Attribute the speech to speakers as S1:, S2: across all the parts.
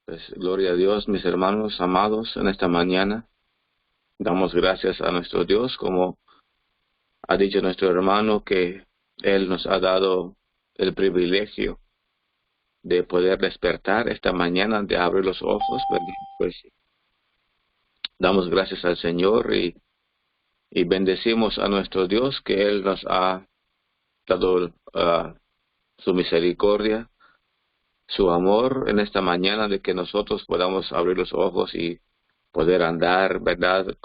S1: Pues gloria a Dios, mis hermanos amados, en esta mañana. Damos gracias a nuestro Dios, como ha dicho nuestro hermano, que Él nos ha dado el privilegio de poder despertar esta mañana, de abrir los ojos, ¿verdad? Pues damos gracias al Señor y bendecimos a nuestro Dios, que Él nos ha dado su misericordia, su amor en esta mañana, de que nosotros podamos abrir los ojos y poder andar, ¿verdad?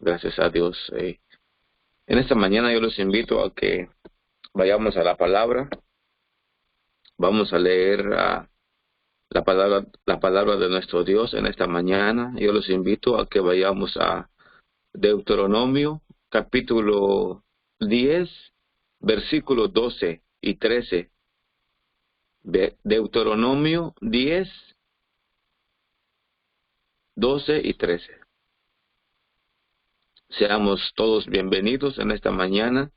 S1: Gracias a Dios. En esta mañana yo los invito a que vayamos a la palabra. Vamos a leer la palabra de nuestro Dios en esta mañana. Yo los invito a que vayamos a Deuteronomio, capítulo 10, versículos 12 y 13. Deuteronomio 10, 12 y 13. Seamos todos bienvenidos en esta mañana.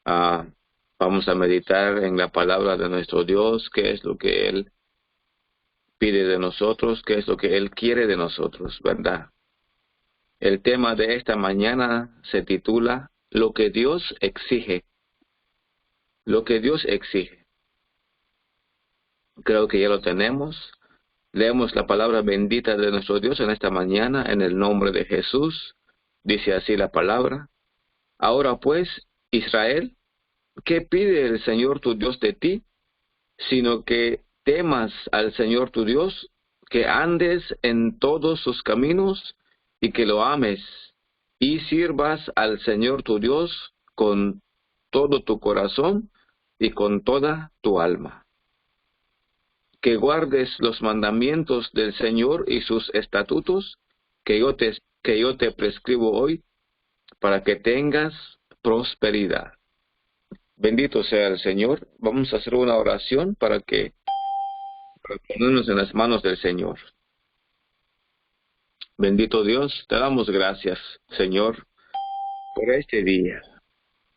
S1: Vamos a meditar en la palabra de nuestro Dios, qué es lo que Él pide de nosotros, qué es lo que Él quiere de nosotros, ¿verdad? El tema de esta mañana se titula Lo que Dios exige. Lo que Dios exige. Creo que ya lo tenemos. Leemos la palabra bendita de nuestro Dios en esta mañana, en el nombre de Jesús. Dice así la palabra. Ahora pues, Israel, ¿qué pide el Señor tu Dios de ti? Sino que temas al Señor tu Dios, que andes en todos sus caminos y que lo ames, y sirvas al Señor tu Dios con todo tu corazón y con toda tu alma. Que guardes los mandamientos del Señor y sus estatutos que yo te prescribo hoy, para que tengas prosperidad. Bendito sea el Señor. Vamos a hacer una oración para ponernos en las manos del Señor. Bendito Dios, te damos gracias, Señor, por este día,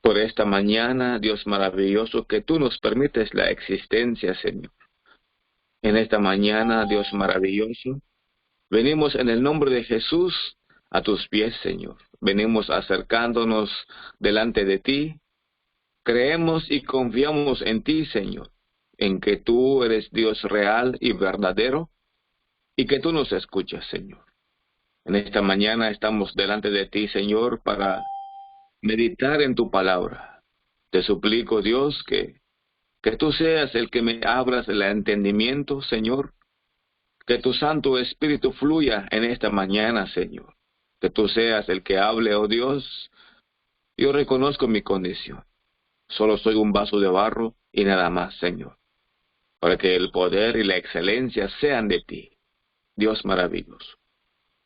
S1: por esta mañana, Dios maravilloso, que tú nos permites la existencia, Señor. En esta mañana, Dios maravilloso, venimos en el nombre de Jesús a tus pies, Señor. Venimos acercándonos delante de ti. Creemos y confiamos en ti, Señor, en que tú eres Dios real y verdadero y que tú nos escuchas, Señor. En esta mañana estamos delante de ti, Señor, para meditar en tu palabra. Te suplico, Dios, que tú seas el que me abras el entendimiento, Señor. Que tu Santo Espíritu fluya en esta mañana, Señor. Que tú seas el que hable, oh Dios. Yo reconozco mi condición. Solo soy un vaso de barro y nada más, Señor. Para que el poder y la excelencia sean de ti, Dios maravilloso.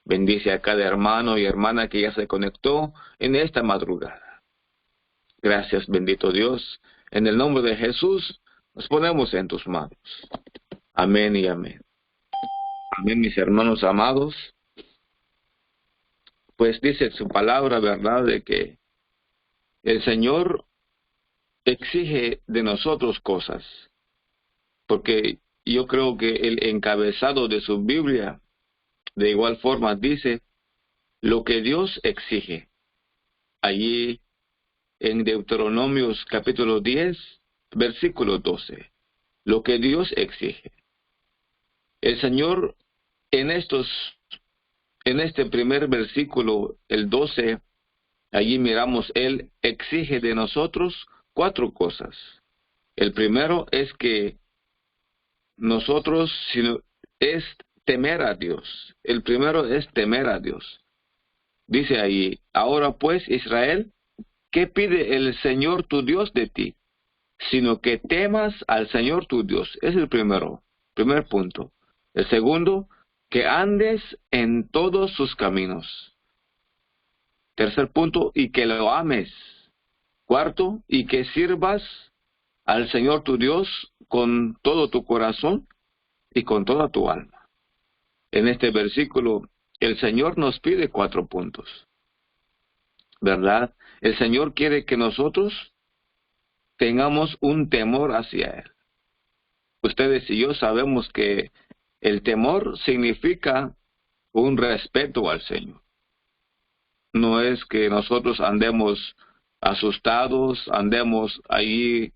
S1: Bendice a cada hermano y hermana que ya se conectó en esta madrugada. Gracias, bendito Dios. En el nombre de Jesús, nos ponemos en tus manos. Amén y amén. Amén, mis hermanos amados. Pues dice su palabra, ¿verdad?, de que el Señor exige de nosotros cosas. Porque yo creo que el encabezado de su Biblia, de igual forma, dice lo que Dios exige. Allí en Deuteronomios capítulo 10, versículo 12. Lo que Dios exige. El Señor en este primer versículo, el 12, allí miramos, Él exige de nosotros 4 cosas. El primero es que nosotros es temer a Dios. El primero es temer a Dios. Dice ahí, ahora pues, Israel, ¿qué pide el Señor tu Dios de ti? Sino que temas al Señor tu Dios. Es el primer punto. El segundo, que andes en todos sus caminos. Tercer punto, y que lo ames. Cuarto, y que sirvas al Señor tu Dios con todo tu corazón y con toda tu alma. En este versículo, el Señor nos pide 4 puntos, ¿verdad? El Señor quiere que nosotros tengamos un temor hacia Él. Ustedes y yo sabemos que El temor significa un respeto al Señor. No es que nosotros andemos asustados, andemos ahí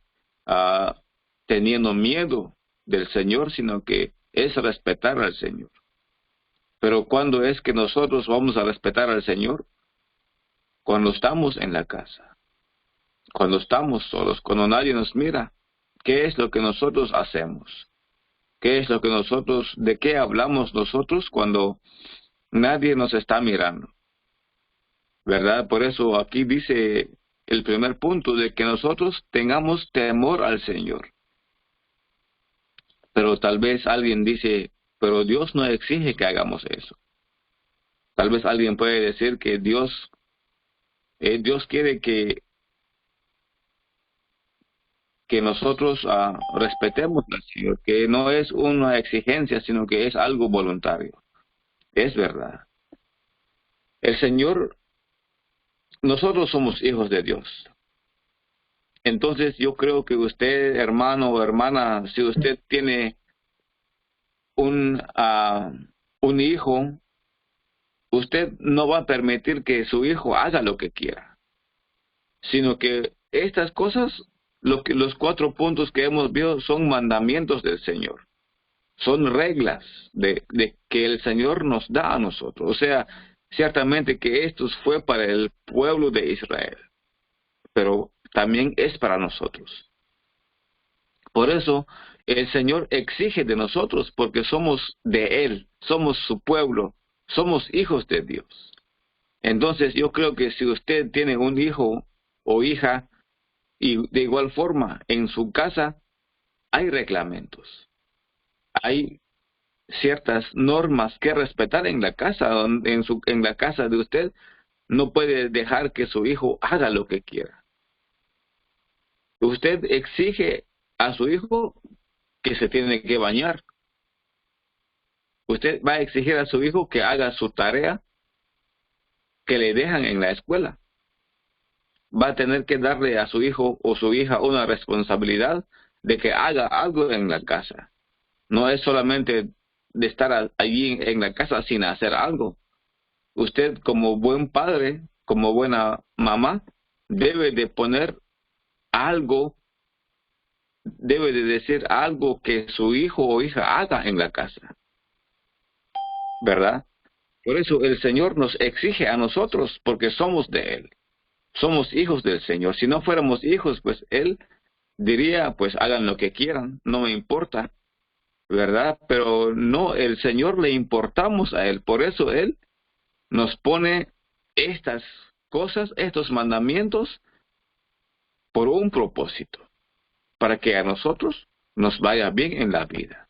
S1: teniendo miedo del Señor, sino que es respetar al Señor. Pero ¿cuándo es que nosotros vamos a respetar al Señor? Cuando estamos en la casa, cuando estamos solos, cuando nadie nos mira. ¿Qué es lo que nosotros hacemos? ¿Qué es lo que nosotros, de qué hablamos nosotros cuando nadie nos está mirando? ¿Verdad? Por eso aquí dice el primer punto, de que nosotros tengamos temor al Señor. Pero tal vez alguien dice, pero Dios no exige que hagamos eso. Tal vez alguien puede decir que Dios quiere que nosotros respetemos al Señor, que no es una exigencia, sino que es algo voluntario. Es verdad. El Señor, nosotros somos hijos de Dios. Entonces yo creo que usted, hermano o hermana, si usted tiene un hijo, usted no va a permitir que su hijo haga lo que quiera, sino que estas cosas, los 4 puntos que hemos visto, son mandamientos del Señor, son reglas de que el Señor nos da a nosotros. O sea, ciertamente que esto fue para el pueblo de Israel, pero también es para nosotros. Por eso el Señor exige de nosotros, porque somos de Él, somos su pueblo, somos hijos de Dios. Entonces yo creo que si usted tiene un hijo o hija, y de igual forma en su casa hay reglamentos, hay ciertas normas que respetar en la casa. En la casa de usted no puede dejar que su hijo haga lo que quiera. Usted exige a su hijo que se tiene que bañar. Usted va a exigir a su hijo que haga su tarea que le dejan en la escuela. Va a tener que darle a su hijo o su hija una responsabilidad de que haga algo en la casa. No es solamente de estar allí en la casa sin hacer algo. Usted, como buen padre, como buena mamá, debe de poner algo, debe de decir algo que su hijo o hija haga en la casa, ¿verdad? Por eso el Señor nos exige a nosotros, porque somos de Él. Somos hijos del Señor. Si no fuéramos hijos, pues Él diría, pues hagan lo que quieran, no me importa, ¿verdad? Pero no, el Señor le importamos a Él. Por eso Él nos pone estas cosas, estos mandamientos, por un propósito, para que a nosotros nos vaya bien en la vida.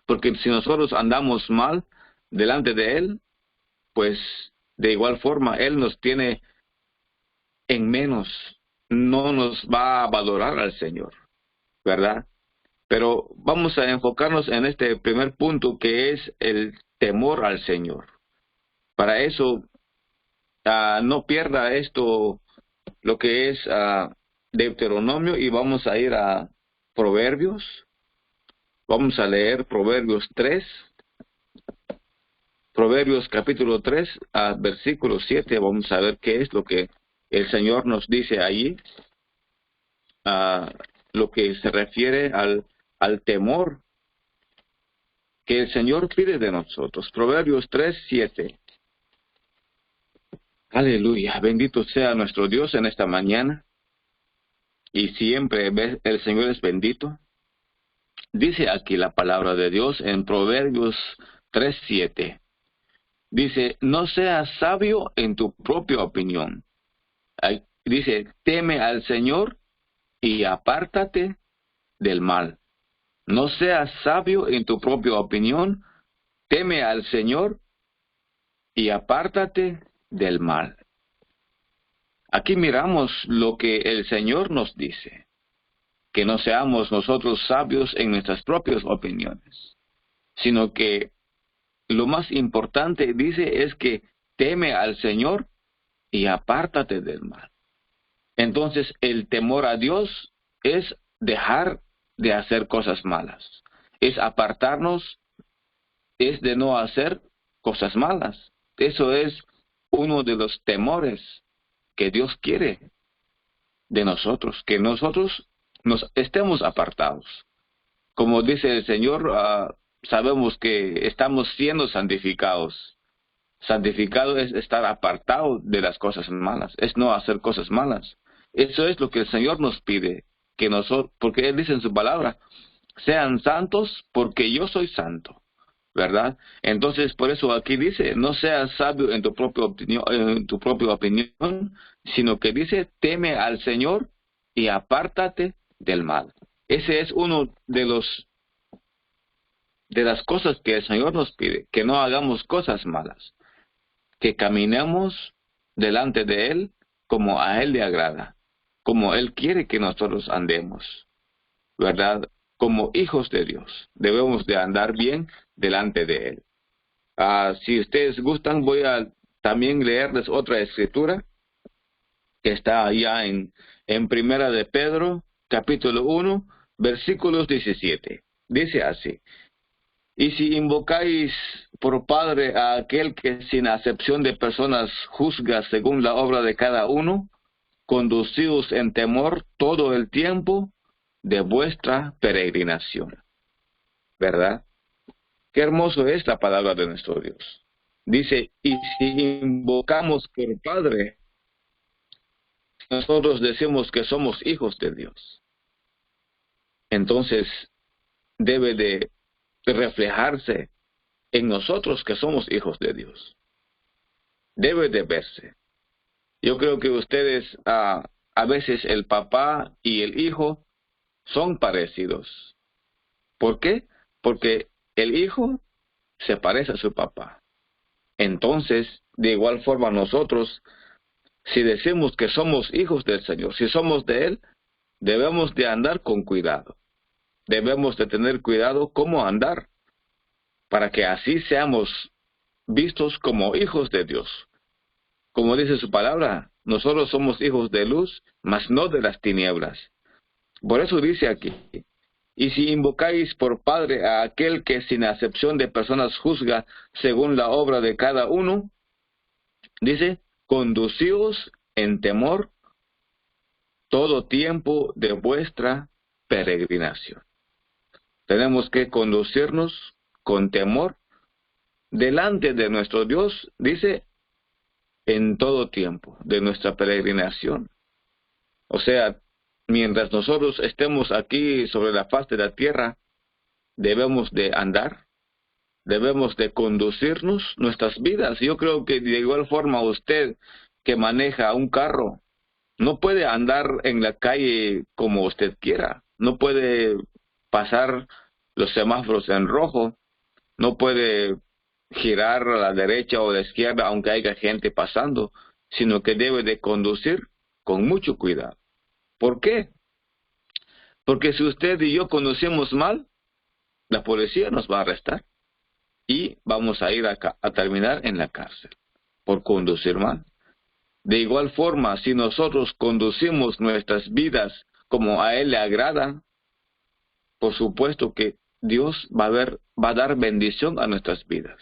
S1: Porque si nosotros andamos mal delante de Él, pues de igual forma Él nos tiene en menos, no nos va a valorar al Señor, ¿verdad? Pero vamos a enfocarnos en este primer punto, que es el temor al Señor. Para eso, no pierda esto, lo que es Deuteronomio, y vamos a ir a Proverbios. Vamos a leer Proverbios 3. Proverbios capítulo 3, versículo 7. Vamos a ver qué es lo que el Señor nos dice allí, lo que se refiere al temor que el Señor pide de nosotros. Proverbios 3, 7. Aleluya, bendito sea nuestro Dios en esta mañana, y siempre el Señor es bendito. Dice aquí la palabra de Dios en Proverbios 3, 7. Dice, no seas sabio en tu propia opinión. Dice, teme al Señor y apártate del mal. No seas sabio en tu propia opinión, teme al Señor y apártate del mal. Aquí miramos lo que el Señor nos dice, que no seamos nosotros sabios en nuestras propias opiniones, sino que lo más importante, dice, es que teme al Señor y apártate del mal. Entonces, el temor a Dios es dejar de hacer cosas malas, es apartarnos es de no hacer cosas malas. Eso es uno de los temores que Dios quiere de nosotros, que nosotros nos estemos apartados. Como dice el Señor, sabemos que estamos siendo santificados. Santificado es estar apartado de las cosas malas, es no hacer cosas malas. Eso es lo que el Señor nos pide, que nosotros, porque Él dice en su palabra, sean santos porque yo soy santo, ¿verdad? Entonces, por eso aquí dice, no seas sabio en tu propia opinión, sino que dice, teme al Señor y apártate del mal. Ese es uno de las cosas que el Señor nos pide, que no hagamos cosas malas, que caminemos delante de Él como a Él le agrada, como Él quiere que nosotros andemos, ¿verdad? Como hijos de Dios, debemos de andar bien delante de Él. Si ustedes gustan, voy a también leerles otra escritura que está allá en Primera de Pedro, capítulo 1, versículos 17. Dice así: y si invocáis por Padre a aquel que sin acepción de personas juzga según la obra de cada uno, conducidos en temor todo el tiempo de vuestra peregrinación. ¿Verdad? Qué hermoso es la palabra de nuestro Dios. Dice, y si invocamos por Padre, nosotros decimos que somos hijos de Dios. Entonces, debe de reflejarse en nosotros que somos hijos de Dios. Debe de verse. Yo creo que ustedes, a veces el papá y el hijo son parecidos. ¿Por qué? Porque el hijo se parece a su papá. Entonces, de igual forma nosotros, si decimos que somos hijos del Señor, si somos de Él, debemos de andar con cuidado. Debemos de tener cuidado cómo andar, para que así seamos vistos como hijos de Dios. Como dice su palabra, nosotros somos hijos de luz, mas no de las tinieblas. Por eso dice aquí, y si invocáis por Padre a aquel que sin acepción de personas juzga según la obra de cada uno, dice, conducíos en temor todo tiempo de vuestra peregrinación. Tenemos que conducirnos con temor delante de nuestro Dios, dice, en todo tiempo de nuestra peregrinación. O sea, mientras nosotros estemos aquí sobre la faz de la tierra, debemos de andar, debemos de conducirnos nuestras vidas. Yo creo que de igual forma usted que maneja un carro, no puede andar en la calle como usted quiera, no puede pasar los semáforos en rojo, no puede girar a la derecha o a la izquierda aunque haya gente pasando, sino que debe de conducir con mucho cuidado. ¿Por qué? Porque si usted y yo conducimos mal, la policía nos va a arrestar y vamos a ir a terminar en la cárcel por conducir mal. De igual forma, si nosotros conducimos nuestras vidas como a Él le agrada, por supuesto que Dios va a dar bendición a nuestras vidas.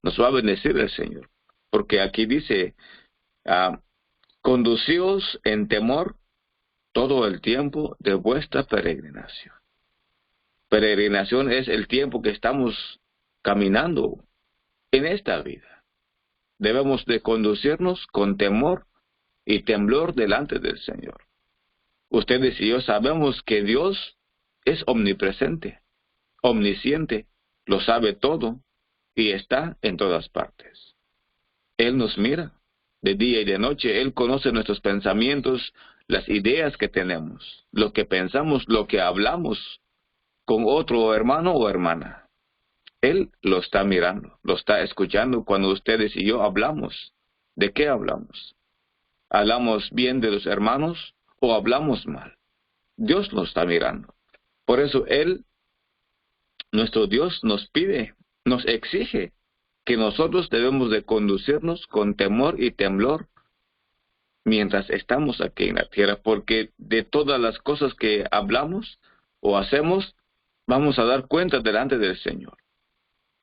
S1: Nos va a bendecir el Señor. Porque aquí dice, conducíos en temor todo el tiempo de vuestra peregrinación. Peregrinación es el tiempo que estamos caminando en esta vida. Debemos de conducirnos con temor y temblor delante del Señor. Ustedes y yo sabemos que Dios es omnipresente, omnisciente, lo sabe todo y está en todas partes. Él nos mira de día y de noche, Él conoce nuestros pensamientos, las ideas que tenemos, lo que pensamos, lo que hablamos con otro hermano o hermana. Él lo está mirando, lo está escuchando cuando ustedes y yo hablamos. ¿De qué hablamos? ¿Hablamos bien de los hermanos o hablamos mal? Dios lo está mirando. Por eso Él, nuestro Dios, nos pide, nos exige que nosotros debemos de conducirnos con temor y temblor mientras estamos aquí en la tierra, porque de todas las cosas que hablamos o hacemos, vamos a dar cuenta delante del Señor.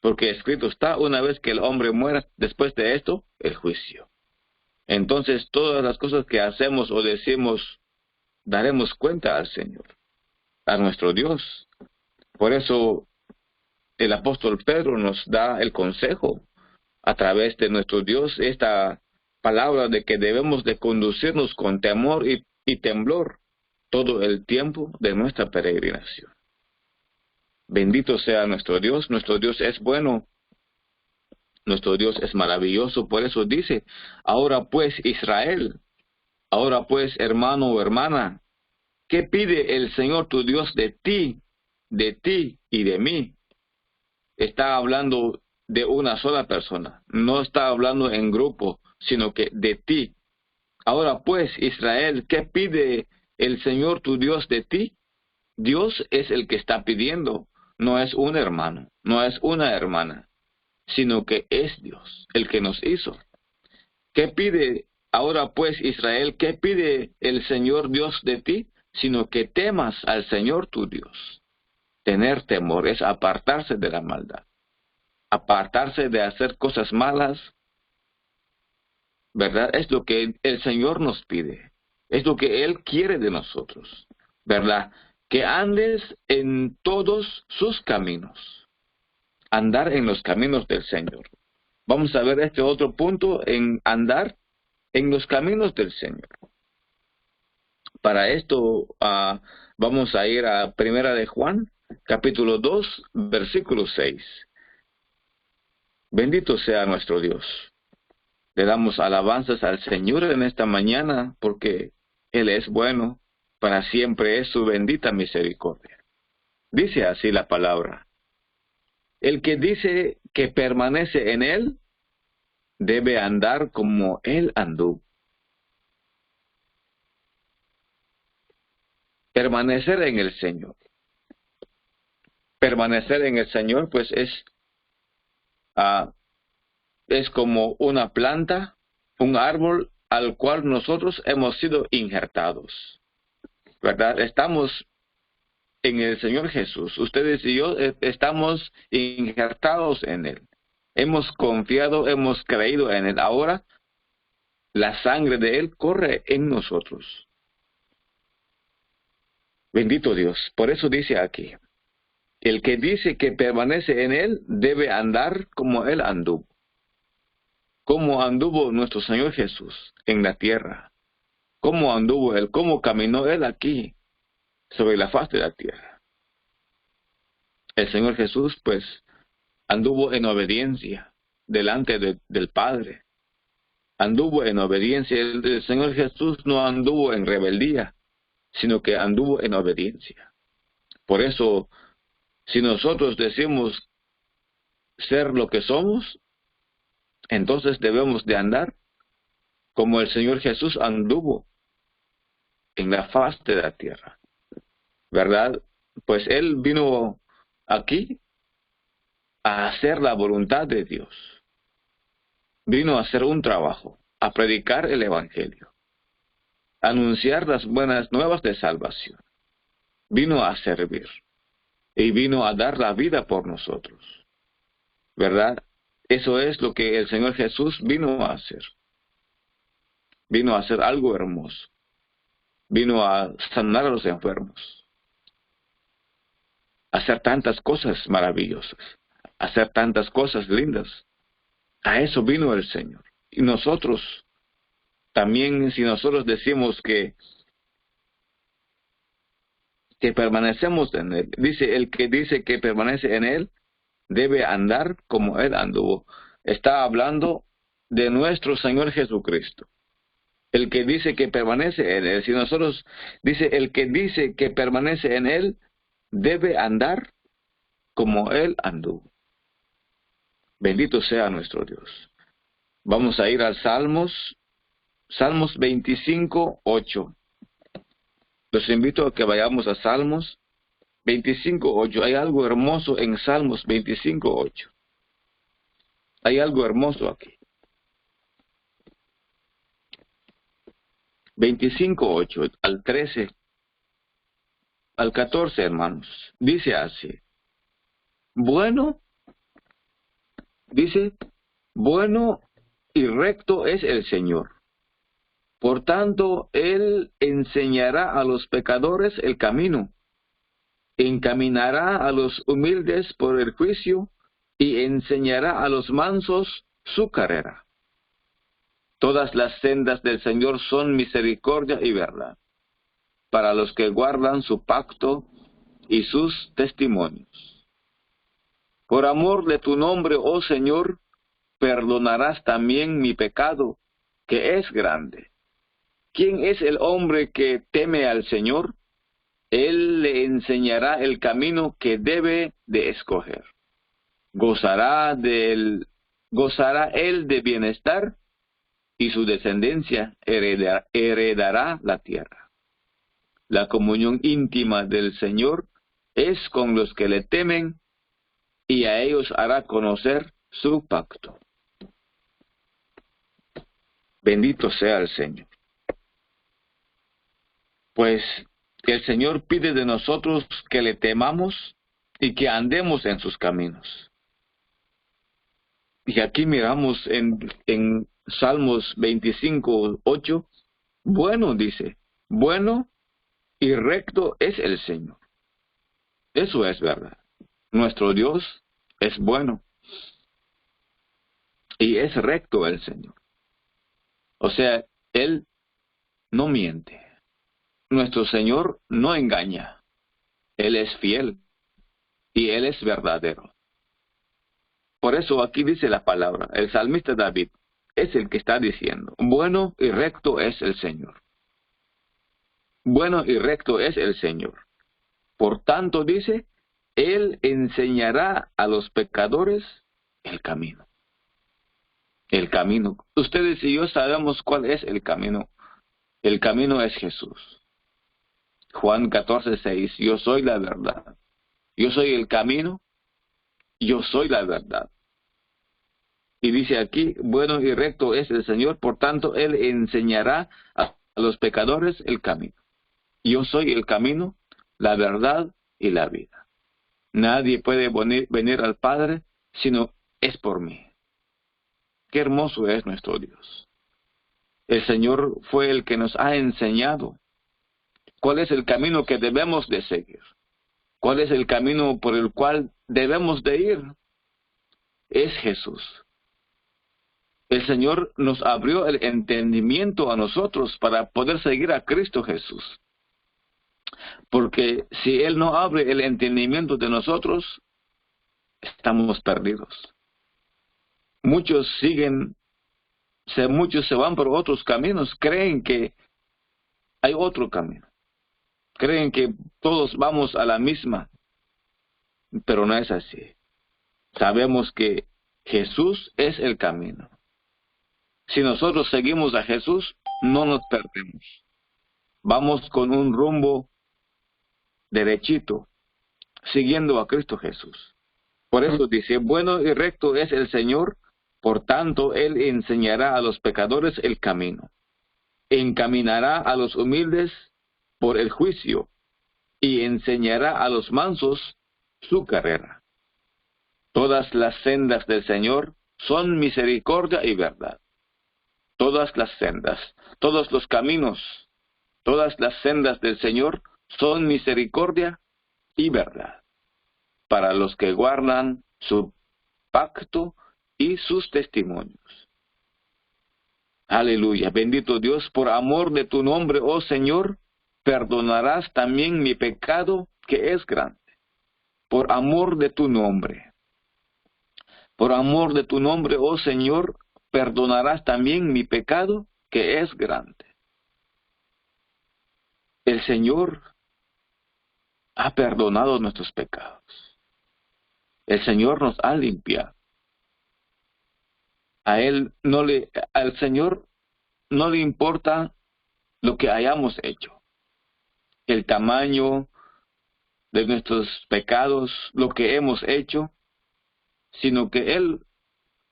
S1: porque escrito está, una vez que el hombre muera, después de esto, el juicio. Entonces, todas las cosas que hacemos o decimos, daremos cuenta al Señor, a nuestro Dios. Por eso, el apóstol Pedro nos da el consejo a través de nuestro Dios, esta palabra de que debemos de conducirnos con temor y temblor todo el tiempo de nuestra peregrinación. Bendito sea nuestro Dios es bueno, nuestro Dios es maravilloso. Por eso dice, ahora pues Israel, ahora pues hermano o hermana, ¿qué pide el Señor tu Dios de ti y de mí? Está hablando de una sola persona, no está hablando en grupo, sino que de ti. Ahora pues, Israel, ¿qué pide el Señor tu Dios de ti? Dios es el que está pidiendo, no es un hermano, no es una hermana, sino que es Dios el que nos hizo. ¿Qué pide ahora pues, Israel, qué pide el Señor Dios de ti? Sino que temas al Señor tu Dios. Tener temor es apartarse de la maldad, apartarse de hacer cosas malas, ¿verdad? Es lo que el Señor nos pide, es lo que Él quiere de nosotros, ¿verdad? Que andes en todos sus caminos, andar en los caminos del Señor. Vamos a ver este otro punto en andar en los caminos del Señor. Para esto vamos a ir a Primera de Juan, capítulo 2, versículo 6. Bendito sea nuestro Dios. Le damos alabanzas al Señor en esta mañana porque Él es bueno, para siempre es su bendita misericordia. Dice así la palabra: el que dice que permanece en Él, debe andar como Él anduvo. Permanecer en el Señor. Permanecer en el Señor, pues es como una planta, un árbol al cual nosotros hemos sido injertados, ¿verdad? Estamos en el Señor Jesús. Ustedes y yo estamos injertados en Él. Hemos confiado, hemos creído en Él. Ahora la sangre de Él corre en nosotros. Bendito Dios. Por eso dice aquí, el que dice que permanece en Él debe andar como Él anduvo. Como anduvo nuestro Señor Jesús en la tierra. Cómo anduvo Él, cómo caminó Él aquí sobre la faz de la tierra. El Señor Jesús, pues, anduvo en obediencia delante del Padre. Anduvo en obediencia. El Señor Jesús no anduvo en rebeldía, sino que anduvo en obediencia. Por eso, si nosotros decimos ser lo que somos, entonces debemos de andar como el Señor Jesús anduvo en la faz de la tierra, ¿verdad? Pues Él vino aquí a hacer la voluntad de Dios. Vino a hacer un trabajo, a predicar el Evangelio, a anunciar las buenas nuevas de salvación. Vino a servir y vino a dar la vida por nosotros, ¿verdad? Eso es lo que el Señor Jesús vino a hacer. Vino a hacer algo hermoso. Vino a sanar a los enfermos. A hacer tantas cosas maravillosas. A hacer tantas cosas lindas. A eso vino el Señor. Y nosotros, también si nosotros decimos que permanecemos en Él, dice, el que dice que permanece en Él, debe andar como Él anduvo. Está hablando de nuestro Señor Jesucristo. El que dice que permanece en Él. Si nosotros, dice, el que dice que permanece en Él, debe andar como Él anduvo. Bendito sea nuestro Dios. Vamos a ir al Salmos 25, 8. Los invito a que vayamos a Salmos 25, 8. Hay algo hermoso en Salmos 25, 8. Hay algo hermoso aquí. 25, 8 al 13, al 14, hermanos. Dice así: bueno dice, bueno y recto es el Señor. Por tanto, Él enseñará a los pecadores el camino, encaminará a los humildes por el juicio y enseñará a los mansos su carrera. Todas las sendas del Señor son misericordia y verdad, para los que guardan su pacto y sus testimonios. Por amor de tu nombre, oh Señor, perdonarás también mi pecado, que es grande. ¿Quién es el hombre que teme al Señor? Él le enseñará el camino que debe de escoger. Gozará él de bienestar, y su descendencia heredará la tierra. La comunión íntima del Señor es con los que le temen, y a ellos hará conocer su pacto. Bendito sea el Señor. Pues el Señor pide de nosotros que le temamos y que andemos en sus caminos. Y aquí miramos en Salmos 25:8, bueno, dice, bueno y recto es el Señor. Eso es verdad. Nuestro Dios es bueno y es recto el Señor. O sea, Él no miente. Nuestro Señor no engaña. Él es fiel y Él es verdadero. Por eso aquí dice la palabra, el salmista David es el que está diciendo, bueno y recto es el Señor. Bueno y recto es el Señor. Por tanto, dice, Él enseñará a los pecadores el camino. El camino. Ustedes y yo sabemos cuál es el camino. El camino es Jesús. Juan 14:6, yo soy la verdad. Yo soy el camino, yo soy la verdad. Y dice aquí, bueno y recto es el Señor, por tanto, Él enseñará a los pecadores el camino. Yo soy el camino, la verdad y la vida. Nadie puede venir al Padre sino es por mí. Qué hermoso es nuestro Dios. El Señor fue el que nos ha enseñado cuál es el camino que debemos de seguir. ¿Cuál es el camino por el cual debemos de ir? Es Jesús. El Señor nos abrió el entendimiento a nosotros para poder seguir a Cristo Jesús. Porque si Él no abre el entendimiento de nosotros, estamos perdidos. Muchos se van por otros caminos, creen que hay otro camino. Creen que todos vamos a la misma, pero no es así. Sabemos que Jesús es el camino. Si nosotros seguimos a Jesús, no nos perdemos. Vamos con un rumbo derechito, siguiendo a Cristo Jesús. Por eso dice, bueno y recto es el Señor, por tanto Él enseñará a los pecadores el camino. Encaminará a los humildes por el juicio, y enseñará a los mansos su carrera. Todas las sendas del Señor son misericordia y verdad. Todas las sendas, todos los caminos, todas las sendas del Señor son misericordia y verdad, para los que guardan su pacto y sus testimonios. Aleluya, bendito Dios, por amor de tu nombre, oh Señor, perdonarás también mi pecado, que es grande. Por amor de tu nombre. Por amor de tu nombre, oh Señor, perdonarás también mi pecado, que es grande. El Señor ha perdonado nuestros pecados. El Señor nos ha limpiado. Al Señor no le importa lo que hayamos hecho. El tamaño de nuestros pecados, lo que hemos hecho, sino que Él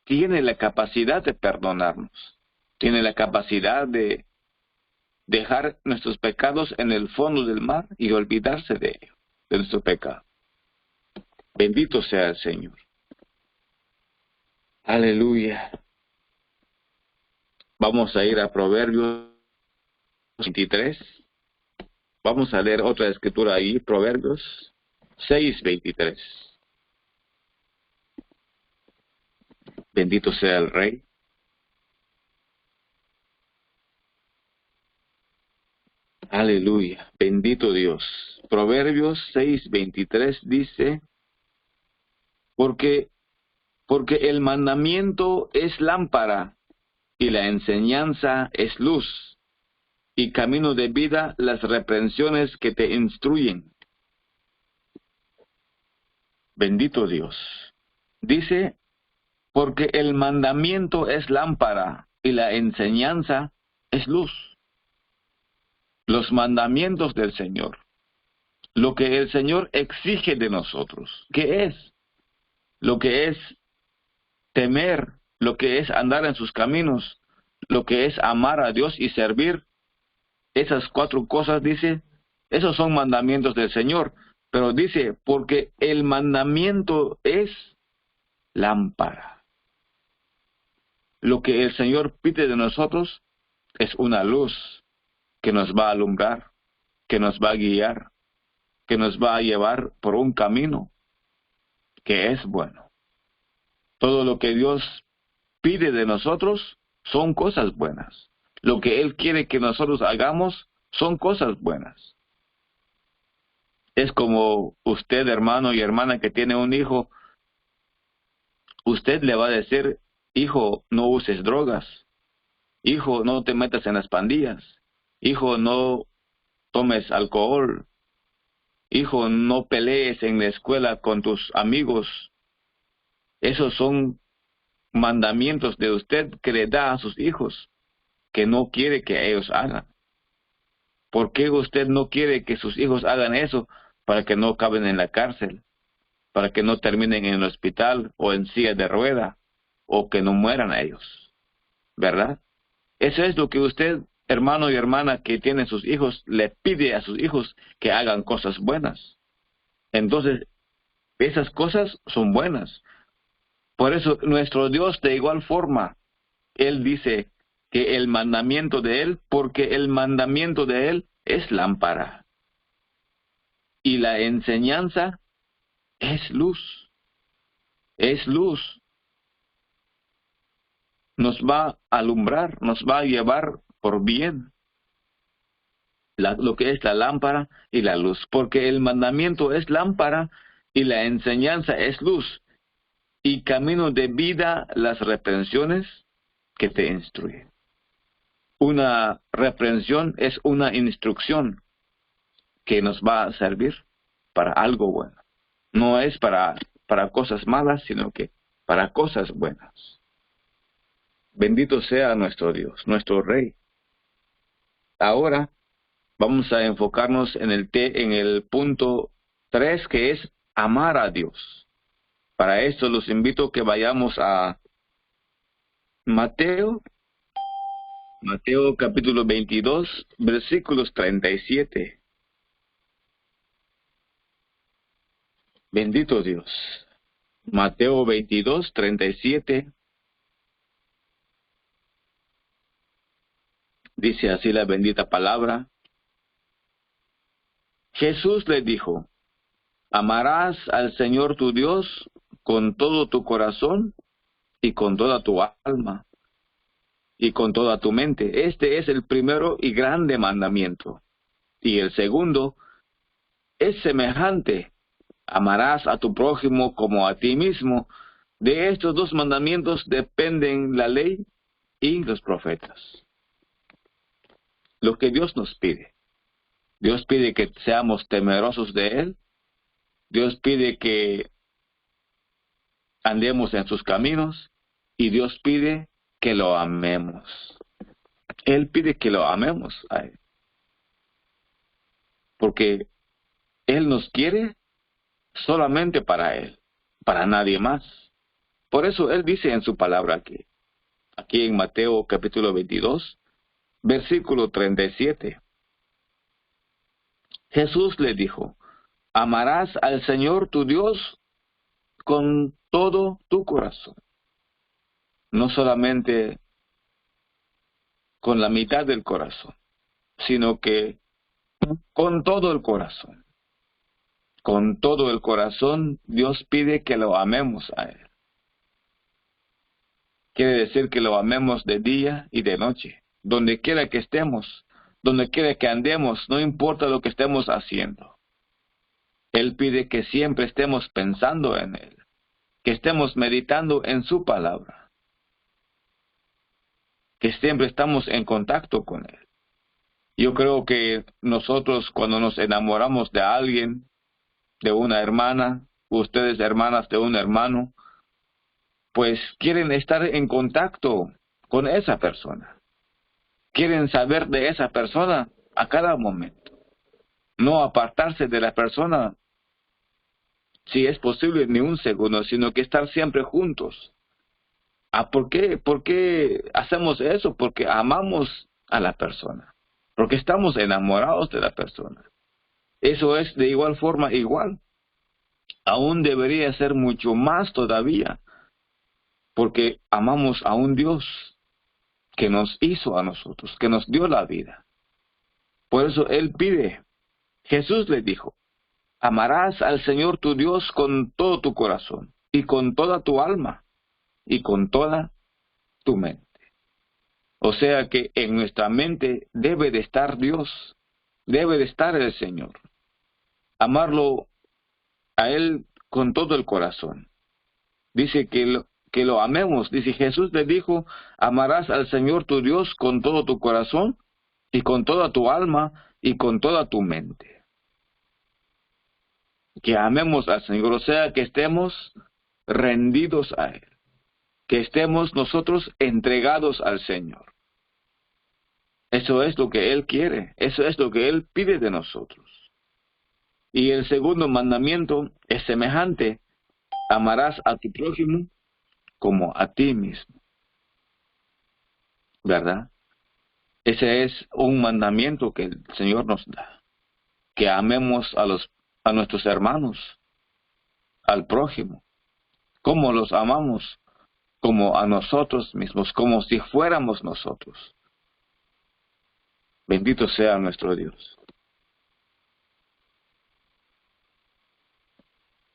S1: tiene la capacidad de perdonarnos. Tiene la capacidad de dejar nuestros pecados en el fondo del mar y olvidarse de ellos, de nuestro pecado. Bendito sea el Señor. Aleluya. Vamos a ir a Proverbios 23. Vamos a leer otra escritura ahí, Proverbios 6:23. Bendito sea el Rey. Aleluya. Bendito Dios. Proverbios 6:23 dice, porque el mandamiento es lámpara y la enseñanza es luz, y camino de vida las reprensiones que te instruyen. Bendito Dios. Dice, porque el mandamiento es lámpara y la enseñanza es luz. Los mandamientos del Señor. Lo que el Señor exige de nosotros. ¿Qué es? Lo que es temer, lo que es andar en sus caminos, lo que es amar a Dios y servir. Esas 4 cosas, dice, esos son mandamientos del Señor. Pero dice, porque el mandamiento es lámpara. Lo que el Señor pide de nosotros es una luz que nos va a alumbrar, que nos va a guiar, que nos va a llevar por un camino que es bueno. Todo lo que Dios pide de nosotros son cosas buenas. Lo que Él quiere que nosotros hagamos son cosas buenas. Es como usted, hermano y hermana, que tiene un hijo. Usted le va a decir, hijo, no uses drogas. Hijo, no te metas en las pandillas. Hijo, no tomes alcohol. Hijo, no pelees en la escuela con tus amigos. Esos son mandamientos de usted que le da a sus hijos, que no quiere que ellos hagan. ¿Por qué usted no quiere que sus hijos hagan eso? Para que no acaben en la cárcel, para que no terminen en el hospital o en silla de rueda, o que no mueran ellos, ¿verdad? Eso es lo que usted, hermano y hermana que tienen sus hijos, le pide a sus hijos que hagan cosas buenas. Entonces, esas cosas son buenas. Por eso nuestro Dios, de igual forma, Él dice que el mandamiento de Él, porque el mandamiento de Él es lámpara. Y la enseñanza es luz. Es luz. Nos va a alumbrar, nos va a llevar por bien. Lo que es la lámpara y la luz. Porque el mandamiento es lámpara y la enseñanza es luz. Y camino de vida las reprensiones que te instruyen. Una reprensión es una instrucción que nos va a servir para algo bueno. No es para cosas malas, sino que para cosas buenas. Bendito sea nuestro Dios, nuestro Rey. Ahora vamos a enfocarnos en el punto 3, que es amar a Dios. Para esto los invito a que vayamos a Mateo capítulo 22, versículos 37. Bendito Dios. Mateo 22, 37. Dice así la bendita palabra. Jesús le dijo, amarás al Señor tu Dios con todo tu corazón y con toda tu alma y con toda tu mente. Este es el primero y grande mandamiento. Y el segundo es semejante. Amarás a tu prójimo como a ti mismo. De estos 2 mandamientos dependen la ley y los profetas. Lo que Dios nos pide. Dios pide que seamos temerosos de Él. Dios pide que andemos en sus caminos. Y Dios pide que lo amemos. Él pide que lo amemos a Él. Porque Él nos quiere solamente para Él, para nadie más. Por eso Él dice en su palabra aquí en Mateo capítulo 22, versículo 37. Jesús le dijo, amarás al Señor tu Dios con todo tu corazón no solamente con la mitad del corazón, sino que con todo el corazón. Con todo el corazón, Dios pide que lo amemos a Él. Quiere decir que lo amemos de día y de noche, donde quiera que estemos, donde quiera que andemos, no importa lo que estemos haciendo. Él pide que siempre estemos pensando en Él, que estemos meditando en su palabra, que siempre estamos en contacto con Él. Yo creo que nosotros cuando nos enamoramos de alguien, de una hermana, ustedes hermanas de un hermano, pues quieren estar en contacto con esa persona. Quieren saber de esa persona a cada momento. No apartarse de la persona, si es posible, ni un segundo, sino que estar siempre juntos. ¿Por qué? ¿Por qué hacemos eso? Porque amamos a la persona. Porque estamos enamorados de la persona. Eso es de igual forma igual. Aún debería ser mucho más todavía. Porque amamos a un Dios que nos hizo a nosotros, que nos dio la vida. Por eso Él pide. Jesús le dijo, amarás al Señor tu Dios con todo tu corazón, y con toda tu alma, y con toda tu mente. O sea que en nuestra mente debe de estar Dios, debe de estar el Señor. Amarlo a Él con todo el corazón. Dice que lo amemos. Dice, Jesús le dijo, amarás al Señor tu Dios con todo tu corazón, y con toda tu alma, y con toda tu mente. Que amemos al Señor, o sea, que estemos rendidos a Él, que estemos nosotros entregados al Señor. Eso es lo que Él quiere, eso es lo que Él pide de nosotros. Y el segundo mandamiento es semejante, amarás a tu prójimo como a ti mismo. ¿Verdad? Ese es un mandamiento que el Señor nos da, que amemos a nuestros hermanos, al prójimo. ¿Cómo los amamos? Como a nosotros mismos, como si fuéramos nosotros. Bendito sea nuestro Dios.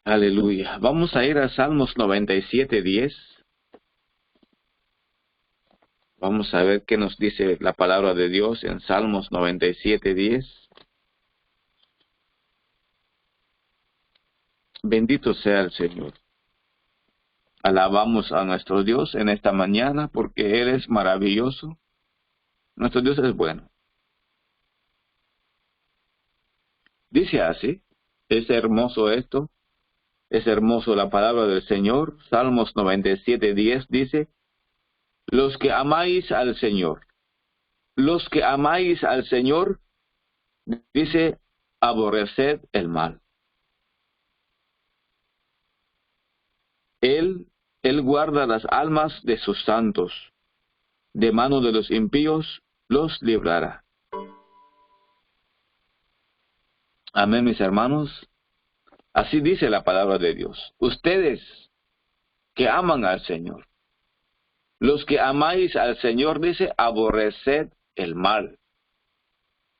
S1: Aleluya. Vamos a ir a Salmos 97:10. Vamos a ver qué nos dice la palabra de Dios en Salmos 97:10. Bendito sea el Señor. Alabamos a nuestro Dios en esta mañana porque Él es maravilloso. Nuestro Dios es bueno. Dice así, es hermoso esto, es hermoso la palabra del Señor. Salmos 97:10 dice, los que amáis al Señor, los que amáis al Señor, dice, aborreced el mal. Él guarda las almas de sus santos, de mano de los impíos los librará. Amén, mis hermanos. Así dice la palabra de Dios. Ustedes que aman al Señor, los que amáis al Señor, dice, aborreced el mal.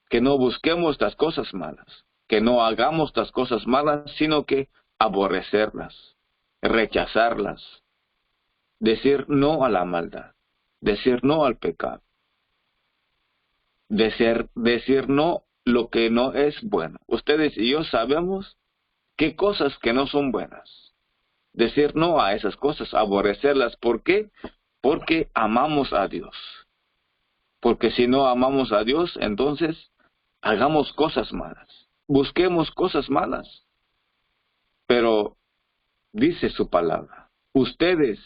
S1: Que no busquemos las cosas malas, que no hagamos las cosas malas, sino que aborrecerlas, rechazarlas, decir no a la maldad, decir no al pecado, decir no lo que no es bueno. Ustedes y yo sabemos qué cosas que no son buenas. Decir no a esas cosas, aborrecerlas. ¿Por qué? Porque amamos a Dios. Porque si no amamos a Dios, entonces hagamos cosas malas. Busquemos cosas malas. Pero dice su palabra, ustedes,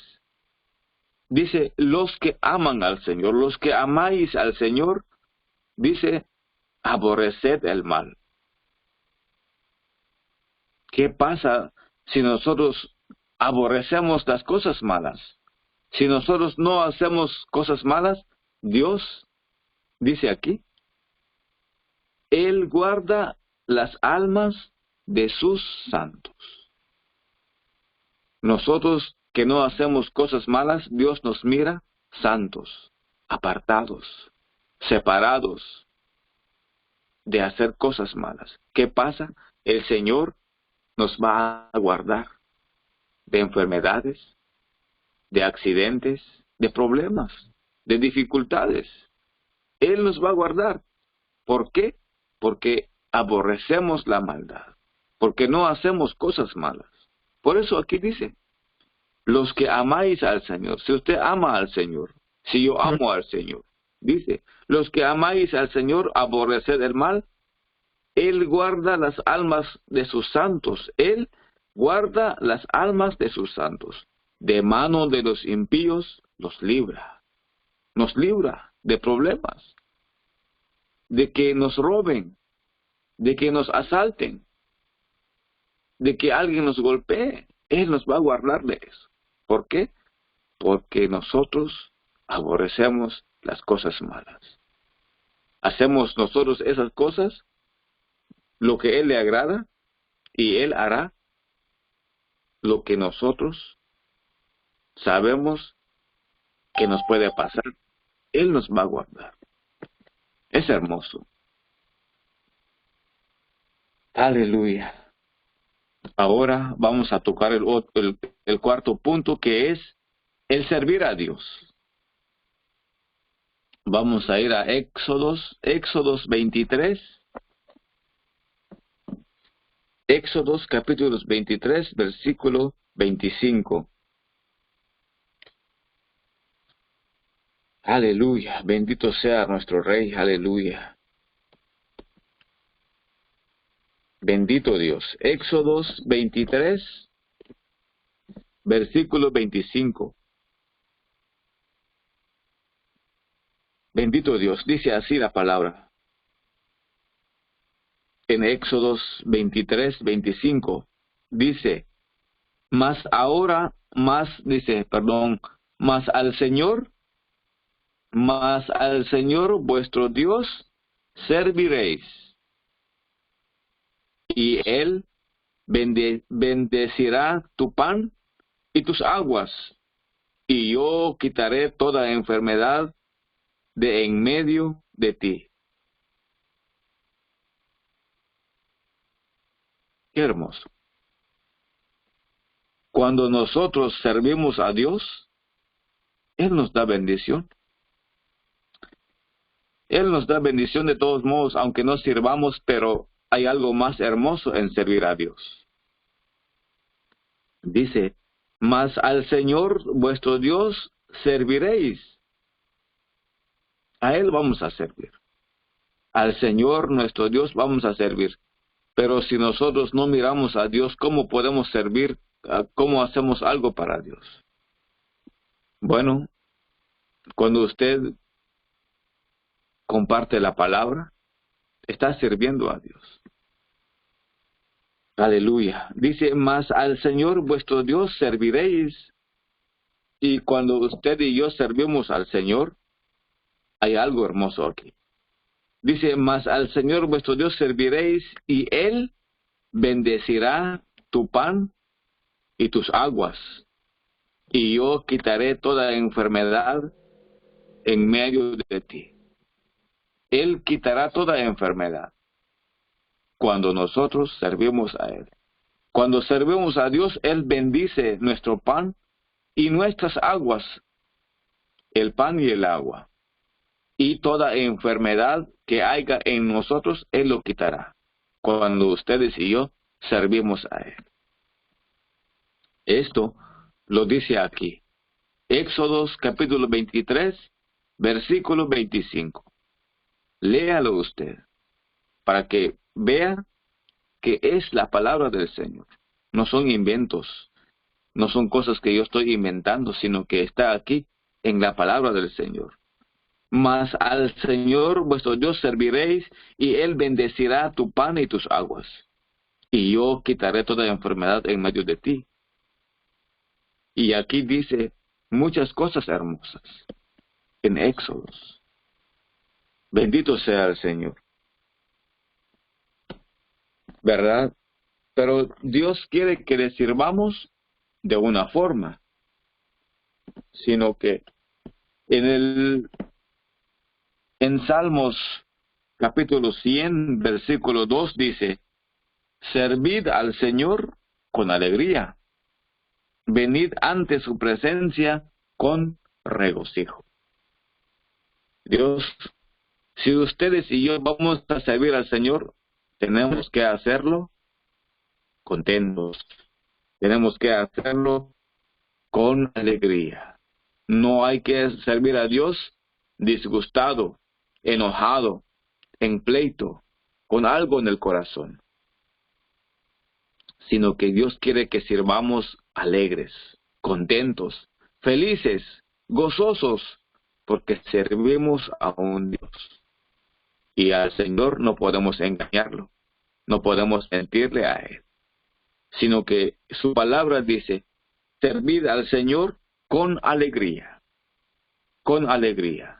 S1: dice, los que aman al Señor, los que amáis al Señor, dice, aborreced el mal. ¿Qué pasa si nosotros aborrecemos las cosas malas? Si nosotros no hacemos cosas malas, Dios dice aquí, Él guarda las almas de sus santos. Nosotros que no hacemos cosas malas, Dios nos mira santos, apartados, separados de hacer cosas malas. ¿Qué pasa? El Señor nos va a guardar de enfermedades, de accidentes, de problemas, de dificultades. Él nos va a guardar. ¿Por qué? Porque aborrecemos la maldad, porque no hacemos cosas malas. Por eso aquí dice, los que amáis al Señor, si usted ama al Señor, si yo amo al Señor, dice, los que amáis al Señor, aborreced el mal, Él guarda las almas de sus santos, Él guarda las almas de sus santos, de mano de los impíos nos libra de problemas, de que nos roben, de que nos asalten, de que alguien nos golpee. Él nos va a guardar de eso. ¿Por qué? Porque nosotros aborrecemos las cosas malas. Hacemos nosotros esas cosas, lo que Él le agrada, y Él hará lo que nosotros sabemos que nos puede pasar. Él nos va a guardar. Es hermoso. Aleluya. Ahora vamos a tocar el cuarto punto, que es el servir a Dios. Vamos a ir a Éxodos 23. Éxodos capítulo 23, versículo 25. Aleluya. Bendito sea nuestro Rey. Aleluya. Bendito Dios. Éxodos 23, versículo 25. Bendito Dios. Dice así la palabra. En Éxodos 23, 25. Dice, mas al Señor vuestro Dios serviréis. Y Él bendecirá tu pan y tus aguas, y yo quitaré toda enfermedad de en medio de ti. Qué hermoso. Cuando nosotros servimos a Dios, Él nos da bendición. Él nos da bendición de todos modos, aunque no sirvamos, pero hay algo más hermoso en servir a Dios. Dice, mas al Señor vuestro Dios serviréis. A Él vamos a servir. Al Señor nuestro Dios vamos a servir. Pero si nosotros no miramos a Dios, ¿cómo podemos servir? ¿Cómo hacemos algo para Dios? Bueno, cuando usted comparte la palabra, está sirviendo a Dios. Aleluya. Dice, mas al Señor vuestro Dios serviréis. Y cuando usted y yo servimos al Señor, hay algo hermoso aquí. Dice, mas al Señor vuestro Dios serviréis, y Él bendecirá tu pan y tus aguas. Y yo quitaré toda enfermedad en medio de ti. Él quitará toda enfermedad cuando nosotros servimos a Él. Cuando servimos a Dios, Él bendice nuestro pan y nuestras aguas, el pan y el agua. Y toda enfermedad que haya en nosotros, Él lo quitará. Cuando ustedes y yo servimos a Él. Esto lo dice aquí. Éxodos capítulo 23, versículo 25. Léalo usted, para que vea que es la palabra del Señor. No son inventos, no son cosas que yo estoy inventando, sino que está aquí en la palabra del Señor. Mas al Señor vuestro Dios serviréis, y Él bendecirá tu pan y tus aguas. Y yo quitaré toda enfermedad en medio de ti. Y aquí dice muchas cosas hermosas en Éxodos. Bendito sea el Señor. ¿Verdad? Pero Dios quiere que le sirvamos de una forma. sino que en Salmos capítulo 100, versículo 2 dice: servid al Señor con alegría, venid ante su presencia con regocijo. Dios, si ustedes y yo vamos a servir al Señor, tenemos que hacerlo contentos. Tenemos que hacerlo con alegría. No hay que servir a Dios disgustado, enojado, en pleito, con algo en el corazón, sino que Dios quiere que sirvamos alegres, contentos, felices, gozosos, porque servimos a un Dios. Y al Señor no podemos engañarlo, no podemos mentirle a Él, sino que su palabra dice: servid al Señor con alegría,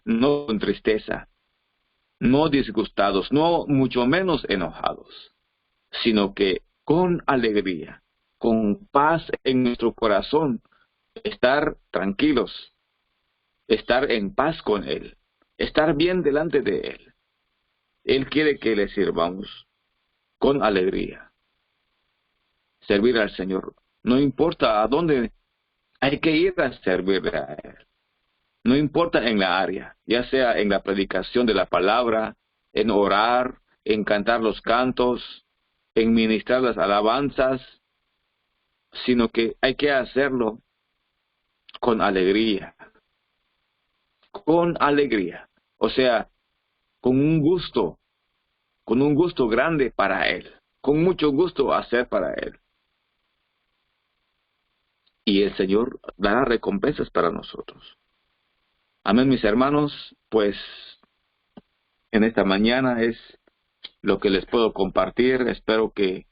S1: no con tristeza, no disgustados, no mucho menos enojados, sino que con alegría, con paz en nuestro corazón, estar tranquilos, estar en paz con Él, estar bien delante de Él. Él quiere que le sirvamos con alegría. Servir al Señor, no importa a dónde hay que ir a servirle a Él. No importa en la área, ya sea en la predicación de la palabra, en orar, en cantar los cantos, en ministrar las alabanzas, sino que hay que hacerlo con alegría. Con alegría. O sea, con un gusto grande para Él, con mucho gusto hacer para Él. Y el Señor dará recompensas para nosotros. Amén, mis hermanos, pues en esta mañana es lo que les puedo compartir. Espero que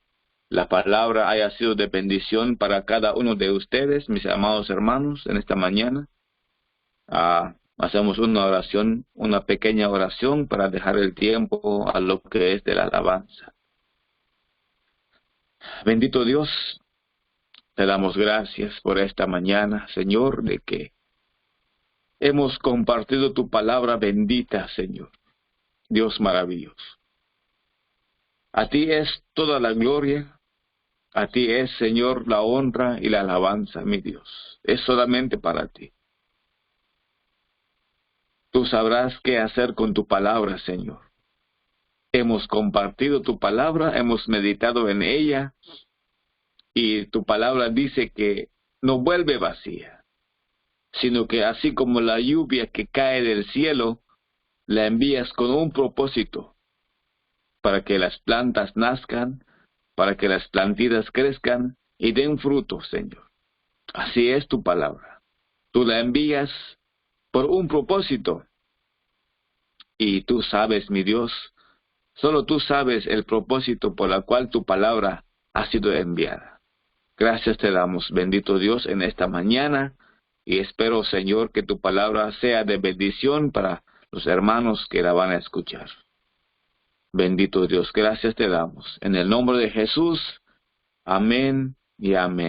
S1: la palabra haya sido de bendición para cada uno de ustedes, mis amados hermanos, en esta mañana. Hacemos una oración, una pequeña oración para dejar el tiempo a lo que es de la alabanza. Bendito Dios, te damos gracias por esta mañana, Señor, de que hemos compartido tu palabra bendita, Señor. Dios maravilloso. A ti es toda la gloria, a ti es, Señor, la honra y la alabanza, mi Dios. Es solamente para ti. Tú sabrás qué hacer con tu palabra, Señor. Hemos compartido tu palabra, hemos meditado en ella, y tu palabra dice que no vuelve vacía, sino que así como la lluvia que cae del cielo, la envías con un propósito, para que las plantas nazcan, para que las plantitas crezcan y den fruto, Señor. Así es tu palabra. Tú la envías por un propósito. Y tú sabes, mi Dios, solo tú sabes el propósito por el cual tu palabra ha sido enviada. Gracias te damos, bendito Dios, en esta mañana. Y espero, Señor, que tu palabra sea de bendición para los hermanos que la van a escuchar. Bendito Dios, gracias te damos. En el nombre de Jesús, amén y amén.